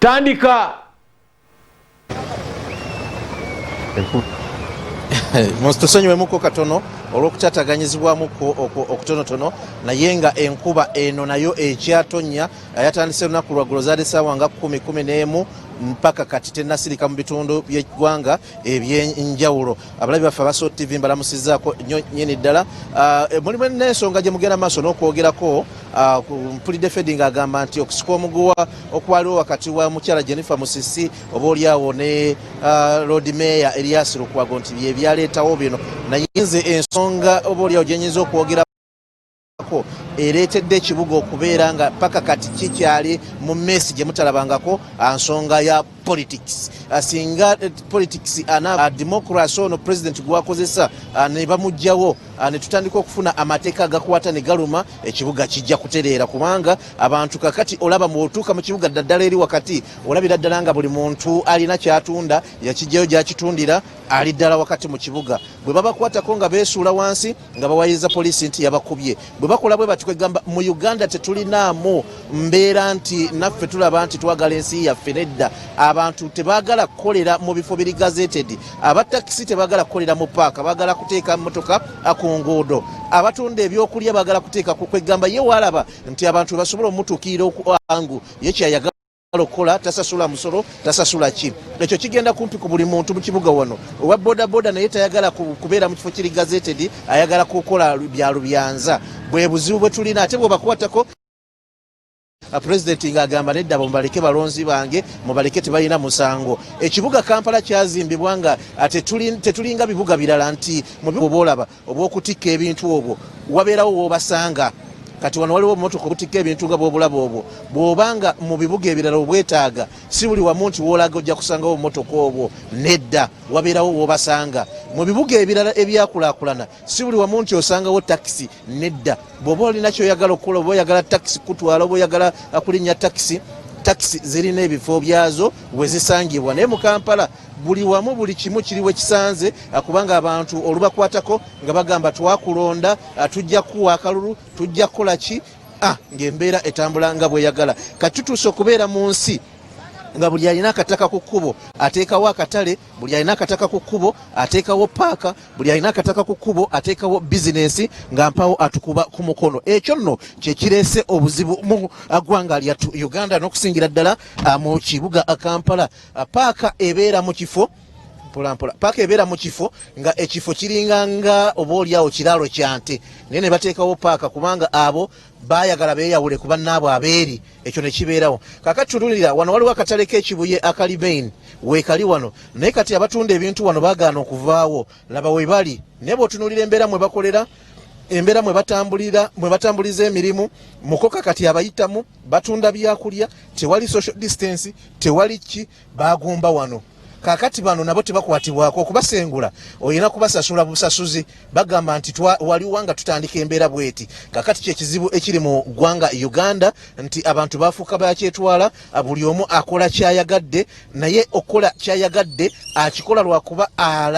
tandika tusonyiwemuko katono olw'okutataganyizibwamuko okutonotono naye nga enkuba eno nayo ekyatonya yatandise olunaku lwaggulo zaali ssaawa nga 10:11 mpaka kati tennasirika mu bitundu by'eggwanga eby'enjawulo. Abalabi baffe aba SOT TV mbalamusizzaako nnyini ddala. Mulimu n'ensonga gye mugenda maaso n'okwogerako. Mpulidde Fedi ng'agamba nti okusika omuguwa okwaliwo wakati wa mukyala Jennifer Musisi obaolyawo ne Lord Mayor Erias Lukwago nti bye byaleetawo bino, naye nze ensonga obaolyawo gye nnyinza okwogerako ereetedde ekibuga okubeera nga paka kati kikyali mu mesi gye mutalabangako nsonga ya politics. Singa politics ana democracy ono president gwakozesa ne bamugjawo ne tutandika okufuna amateeka agakwata ne galuma, ekibuga kijja kutereera kubanga abantu kakati olaba mu otuuka mu kibuga ddala eri wakati olabira ddala nga buli muntu alina kyatunda yakijjayo gyakitundira ali ddala wakati mu kibuga. Bwe babakwatako nga beesuula wansi nga bawayiza poliisi nti yabakubye. Bwe bakola bwe bati kwegamba mu Uganda tetulinaamu mbeera nti naffe tulaba nti twagala ensi yaffe nedda. Abantu tebaagala kukolera mu bifo biri gazetted. Abatakisi tebaagala kukolera mu paaka, baagala kuteeka motoka ku nguudo. Abatunda ebyokulya baagala kuteeka kwegamba ye walaba nti abantu basobola omutuukirira okwangu ye kyayagala okukola, tasasula musolo, tasasula ki. Ekyo kigenda kumpi ku buli muntu mu kibuga wano. Owa boda naye tayagala kubeera mu kifo kiri gazetted, ayagala kukola bya lubyanza. Bwe buzibu bwe tulina ate bwe bakwatako President ng'agamba nedda mubaleke balonzi bange mubaleke tebalina musango. Ekibuga Kampala kyazimbibwa nga tetulinga bibuga birala nti mu bibuga olaba obw'okutikka ebintu obwo wabeerawo w'obasanga. Kati wano waliwo motoka okutikka ebintu nga bw'obulaba obwo. Bw'obanga mu bibuga ebirala obwetaaga si buli wamu nti w'olaga ojja kusangawo motoka obwo, nedda wabeerawo w'obasanga. Mu bibuga ebirala ebyakulaakulana si buli wamu nti osangawo takisi, nedda. Bw'oba olina ky'oyagala okukola, oba oyagala takisi kutwala, oba oyagala kulinnya takisi zirina ebifo byazo we zisangibwa. Naye mu Kampala buli wamu buli kimu kiriwe kisanze kubanga abantu olubakwatako nga bagamba twakulonda, tujja kuwa akalulu, tujja kukola ki, ng'embeera etambula nga bweyagala. Kati tutuuse okubeera mu nsi nga buli alina akataka ku kkubo ateekawo akatale, buli alina akataka ku kkubo ateekawo paaka, buli alina akataka ku kkubo ateekawo bizinensi nga mpawo atukuba ku mukono. Ekyo nno kye kireese obuzibu mu ggwanga lyattu Uganda n'okusingira ddala mu kibuga Kampala. Paaka ebeera mu kifo paaka ebeera mu kifo nga ekifo kiringa nga obaolyawo kiraalo kya nte, naye ne bateekawo paaka kubanga abo baayagala beeyawule ku bannaabwe abeeri. Ekyo ne kibeerawo. Kaakati tululira wano waliwo akatale k'ekibuye akali Main weekali wano, naye kati abatunda ebintu wano baagaana okuvaawo. Laba we bali naye bw'otunuulira embeera mwe bakolera, embeera mwe batambuliza emirimu, mukoka kati abayitamu batunda byakulya, tewali social distance, tewali ki, baagumba wano. Kaakati bano nabo tebakwatibwako okubasengula, olina kubasasula busasuzi. Bagamba nti waliwo nga tutandika embeera bweti. Kaakati kyekizibu ekiri mu ggwanga Uganda nti abantu bafuuka bakyetwala, buli omu akola kyayagadde, naye okukola kyayagadde akikola lwakuba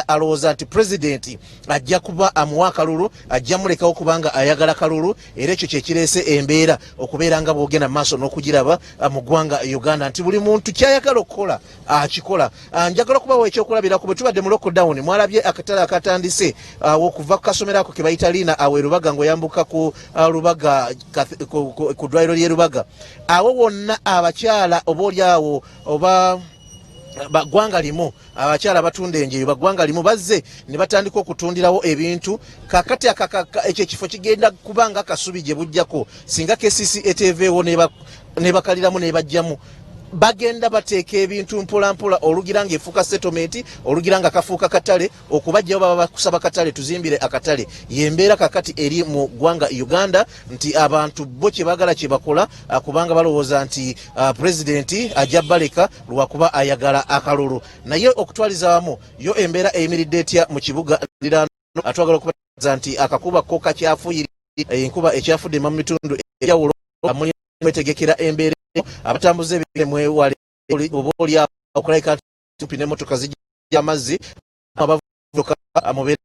alowooza nti pulezidenti ajja kuba amuwa akalulu, ajja mulekawo kubanga ayagala kalulu. Era ekyo kyekireese embeera okubeera nga bwogenda maaso n'okugiraba mu ggwanga Uganda nti buli muntu kyayagala okukola akikola. Njagala okubawo ekyokulabirako bwe tubadde mu lockdown, mwalabye akatale akatandise okuva ku kasomero ako ke bayita Liina awo Rubaga ng'oyambuka ku Rubaga ku ddwaliro ly'e Rubaga. Awo wonna abakyala obaolyawo oba baggwanga limu, abakyala batunda enjeyo baggwanga limu bazze ne batandika okutundirawo ebintu. Kaakati ekyo ekifo kigenda kubanga akasubi gye bujjako singa KCC eteeveewo ne bakaliramu ne bajjamu. Bagenda bateeka ebintu mpolampola, olugira ng'efuuka settlement, olugira nga kafuuka katale, okubajjayo baba bakusaba katale tuzimbire akatale. Yembeera kakati eri mu ggwanga Uganda nti abantu bo kye baagala kye bakola kubanga balowooza nti pulezidenti ajja baleka lwakuba ayagala akalulu. Naye okutwaliza wamu yo embeera eyimiridde etya mu kibuga lirano. Atwagala okubaza nti akakuba ko kakyafuyiri, enkuba ekyafudde mu bitundu ebyawulo, mwetegekera embeera abatambuze mwewale obaolyawo okulabika nti n'emmotoka zijja amazzi abavubuka mubeera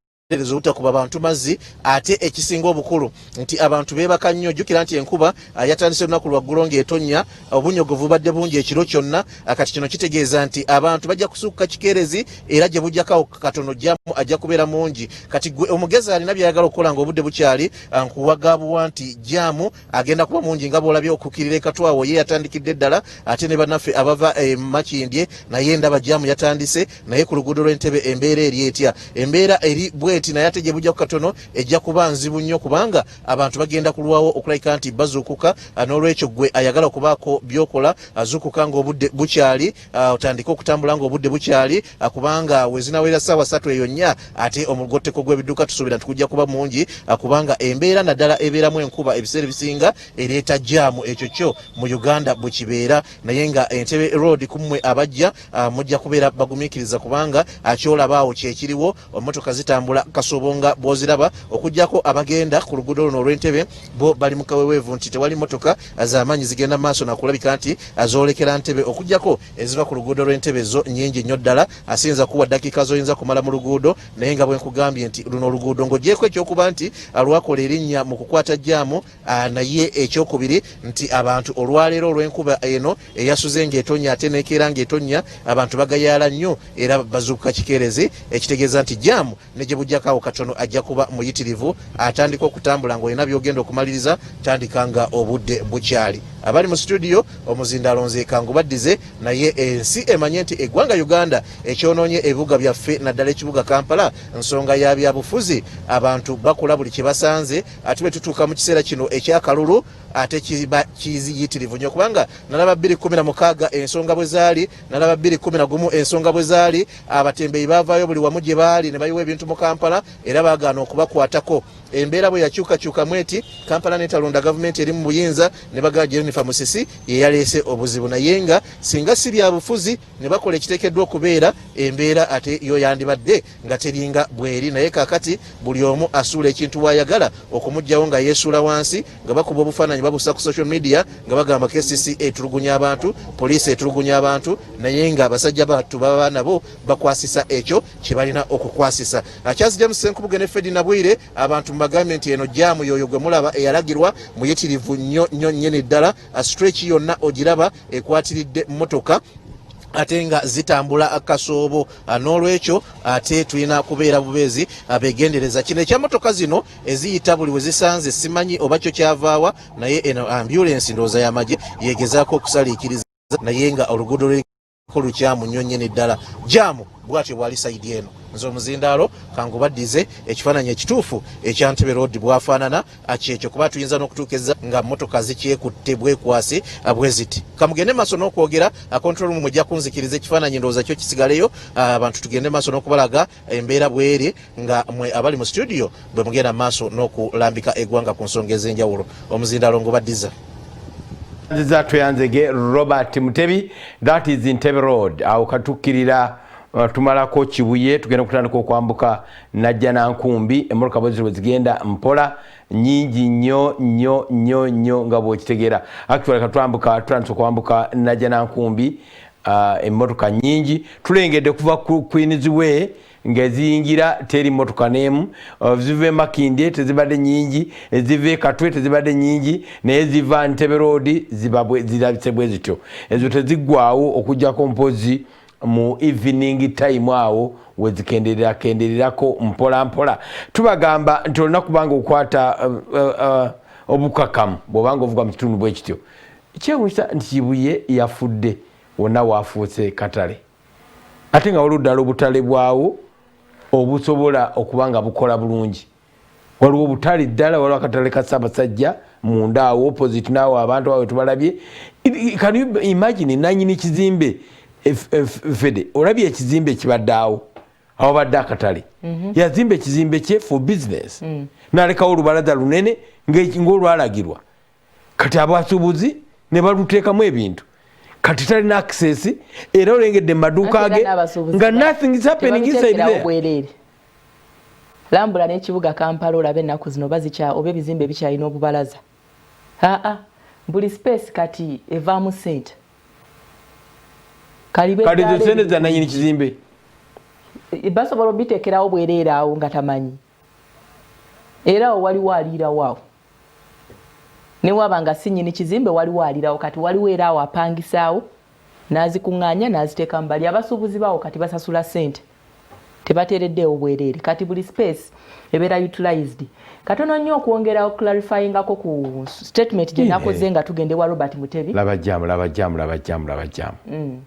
Kuba abantu mazzi ate ekisinga obukulu nti abantu bebaka nnyo jukira nti enkuba yatandise olunaku lwaggulu ng'etonnya obunyogovu badde bungi ekiro kyonna kati kino kitegeeza nti abantu bajja kusuuka kikerezi era gye bujjakawo katono jjamu ajja kubeera mungi kati gwe omugezi alina byayagala okukola ng'obudde bukyali nkuwagabuwa nti jjamu agenda kuba mungi nga bw'olabye okukkirira ekatwawo ye yatandikidde ddala ate ne bannaffe abava Makindye naye ndaba jjamu yatandise naye ku luguudo lw'Entebbe embeera eri etya embeera eri naye ate gye bujja ku katono ejja kuba nzibu nnyo kubanga abantu bagenda kulwawo okulabika nti bazuukuka n'olwekyo gwe ayagala okubaako byokola azuukuka ng'obudde bukyali otandike okutambula ng'obudde bukyali kubanga wezinawera ssaawa 3 eyo nnya ate omugotteko gw'ebidduka tusuubira nti kujja kuba mungi kubanga embeera naddala ebeeramu enkuba ebiseera ebisinga ereeta jaamu ekyo kyo mu Uganda bwe kibeera naye nga Entebbe road kummwe abajja mujja kubeera bagumiikiriza kubanga kyolabaawo kyekiriwo emmotoka zitambula kasobonga boziraba okujjako abagenda ku luguudo luno olw'Entebbe bo bali mu kaweweevu nti tewali motoka z'amaanyi zigenda maaso nakulabika nti azoolekera Entebbe okujjako eziva ku luguudo lw'Entebbe zo nnyingi nnyo ddala asinza kuwa dakiika zoyinza kumala mu luguudo naye nga bwe nkugambye nti luno oluguudo ng'ogyeko ekyokuba nti lwakola erinnya mu kukwata jjaamu naye ekyokubiri nti abantu olwaleero olw'enkuba eno eyasuze ng'etonnya ate neekeera ng'etonnya abantu bagayaala nnyo era bazuukuka kikerezi ekitegeeza nti jjaamu ne gye bujjako katono ajja kuba muyitirivu atandika okutambula ng'olina byogenda okumaliriza tandika nga obudde bukyali abali mu studio omuzindaalo nze kangubaddize naye ensi emanye nti eggwanga Uganda ekyonoonye ebibuga byaffe naddala ekibuga Kampala nsonga ya byabufuzi abantu bakola buli kye basanze ate bwe tutuuka mu kiseera kino ekyakalulu ate kiba kiziyitirivu nnyo kubanga nalaba 2016 ensonga bwe zaali nalaba 2011 ensonga bwe zaali abatembeeyi baavaayo buli wamu gye baali ne bayiwa ebintu mu Kampala era baagaana okubakwatako embeera bwe yakyukakyuka mweti Kampala netalonda gavumenti eri mu buyinza ne bagaa Jennifer Musisi ye yaleese obuzibu naye nga singa si byabufuzi ne bakola ekiteekeddwa okubeera embeera ate yo yandibadde nga teringa bweri naye kaakati buli omu asuula ekintu waayagala okumugjawo nga yeesuula wansi nga bakuba obufaananyi babusa ku social media nga bagamba KCC etulugunya abantu poliisi etulugunya abantu naye nga abasajja battu baba nabo bakwasisa ekyo kye balina okukwasisa Charles James Senkubuge ne Ferdinand Bwire abantu bagambye nti eno jaamu yoyo gwe mulaba eyalagirwa muyitirivu nnyo nnyini ddala stretch yonna ogiraba ekwatiridde mmotoka ate nga zitambula akasoobo n'olwekyo ate tulina kubeera bubeezi abeegendereza kino ekyamotoka zino eziyita buli we zisanze simanyi oba kyo kyavaawa naye eno ambulance ndowooza y'amagye yeegezaako okusaliikiriza naye nga oluguudo lukyamu nnyo nnyini ddala jaamu bw'atyo bwali sayidi eno nze omuzindaalo kangubaddize ekifaananyi ekituufu ekya Entebbe road bwafaanana kyekyo kuba tuyinza n'okutuukiriza nga mmotoka zikyekutte bwekwasi bwe ziti kamugende maaso n'okwogera control room mujja kunzikiriza ekifaananyi ndowooza kyo kisigaleyo abantu tugende maaso n'okubalaga embeera bweri nga mwe abali mu studio bwe mugenda maaso n'okulambika eggwanga ku nsonga ez'enjawulo omuzindaalo ngubaddiza tuyanzege Robert Mutebi that is Entebbe road awo katukkirira tumalako Kibuye tugenda kutandika okwambuka najja Nankumbi emmotoka bwe zigenda mpola nyingi nnyo nga bw'okitegeera actually katwambuka tutandise okwambuka najja Nankumbi emmotoka nyingi tulengedde kuva ku Queen's Way ngeziyingira teri mmotoka n'emu zive Makindye tezibadde nyingi ezive Katwe tezibadde nyingi naye ziva Entebbe road zirabise bwe zityo ezo teziggwaawo okujjako mpozi mu evening time awo wezikendererako mpola tubagamba nti olina kubanga okwata obukakamu bw'obanga ovuga mu kitundu bwe kityo kyewuunyisa nti Kibuye yafudde wonna waafuuse katale ate nga waliwo obutale bwawo obusobola okubanga bukola bulungi waliwo obutale ddala waliwo akatale ka Ssaabasajja munda awo opposite naawo abantu awo tubalabye can you imagine nanyini kizimbe Fede olabye ekizimbe kibadde awo badde akatale yazimba ekizimbe kye for business n'alekawo olubalaza lunene ng'olwalagirwa kati abasuubuzi ne baluteekamu ebintu kati talina access era olengedde maduuka ge nga nothing is happening inside there lambula n'ekibuga Kampala olabe ennaku zino bazikya oba ebizimbe bikyalina obubalaza buli space kati evaamu sente kali sente za nanyini kizimbe basobola obiteekerawo bwereera awo nga tamanyi era waliwo aliirawo awo ne wabanga si nnyini kizimbe waliwo aliirawo kati waliwo era awo apangisaawo n'azikuŋŋaanya n'aziteeka mu bali abasuubuzi baawo kati basasula ssente tebateereddeewo bwereere kati buli space ebeera utilized katono nnyo okwongerawo clarifyingako ku statement gye nakoze nga tugende wa Robert Mutebi labajjamu